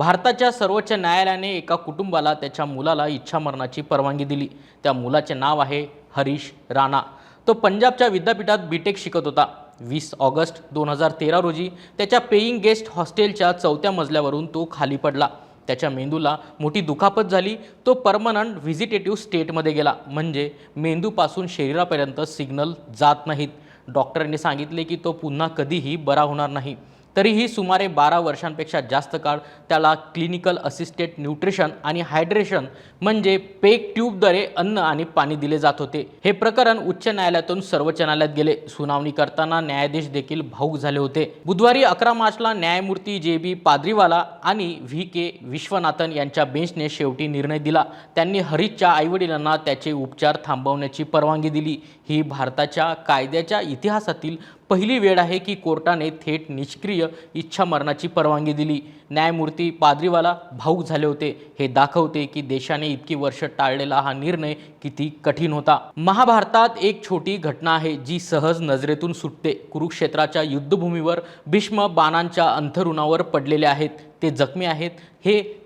भारताच्या सर्वोच्च न्यायालयाने एका कुटुंबाला त्याच्या मुलाला इच्छामरणाची परवानगी दिली। त्या मुलाचे नाव आहे हरीश राणा। तो पंजाबच्या विद्यापीठात बीटेक शिकत होता। 20 ऑगस्ट 2013 रोजी त्याच्या पेईंग गेस्ट हॉस्टेलच्या 4थ्या मजल्यावरून तो खाली पडला। त्याच्या मेंदूला मोठी दुखापत झाली। तो परमनंट व्हिजिटेटिव्ह स्टेटमध्ये गेला, म्हणजे मेंदूपासून शरीरापर्यंत सिग्नल जात नाहीत। डॉक्टरांनी सांगितले की तो पुन्हा कधीही बरा होणार नाही। तरीही सुमारे 12 वर्षांपेक्षा जास्त काळ त्याला क्लिनिकल असिस्टेड न्यूट्रिशन आणि हायड्रेशन म्हणजे पेक ट्यूबद्वारे अन्न आणि पाणी दिले जात होते। हे प्रकरण उच्च न्यायालयातून सर्वोच्च न्यायालयात गेले। सुनावणी करताना न्यायाधीश देखील भावूक झाले होते। बुधवारी 11 मार्चला न्यायमूर्ती JB पाद्रीवाला आणि VK विश्वनाथन यांच्या बेंचने शेवटी निर्णय दिला। त्यांनी हरीशच्या आईवडिलांना त्याचे उपचार थांबवण्याची परवानगी दिली। ही भारताच्या कायद्याच्या इतिहासातील पहिली वेळ आहे की कोर्टाने थेट निष्क्रिय इच्छामरणाची परवानगी दिली। न्यायमूर्ती पाद्रीवाला भावूक झाले होते। हे दाखवते की देशाने इतकी वर्ष टाळलेला हा निर्णय किती कठीण होता। महाभारतात एक छोटी घटना आहे जी सहज नजरेतून सुटते। कुरुक्षेत्राच्या युद्धभूमीवर भीष्म बाणांच्या अंथरुणावर पडलेले आहेत। ते जखमी आहेत।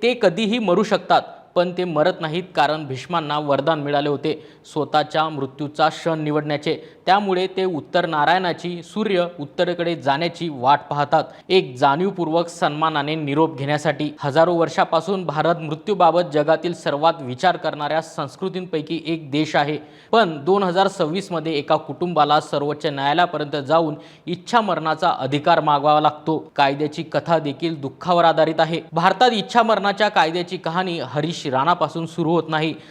ते कधीही मरू शकतात, पण ते मरत नाहीत, कारण भीष्मांना वरदान मिळाले होते स्वतःच्या मृत्यूचा क्षण निवडण्याचे। त्यामुळे ते उत्तर नारायणाची, सूर्य उत्तरेकडे जाण्याची वाट पाहतात, एक जाणीवपूर्वक सन्मानाने निरोप घेण्यासाठी। हजारो वर्षापासून भारत मृत्यूबाबत जगातील सर्वात विचार करणाऱ्या संस्कृतींपैकी एक देश आहे। पण 2026 मध्ये एका कुटुंबाला सर्वोच्च न्यायालयापर्यंत जाऊन इच्छामरणाचा अधिकार मागवावा लागतो। कायद्याची कथा देखील दुःखावर आधारित आहे। भारतात इच्छामरणाच्या कायद्याची कहाणी हरीश राणापासून सुरू होत नाही,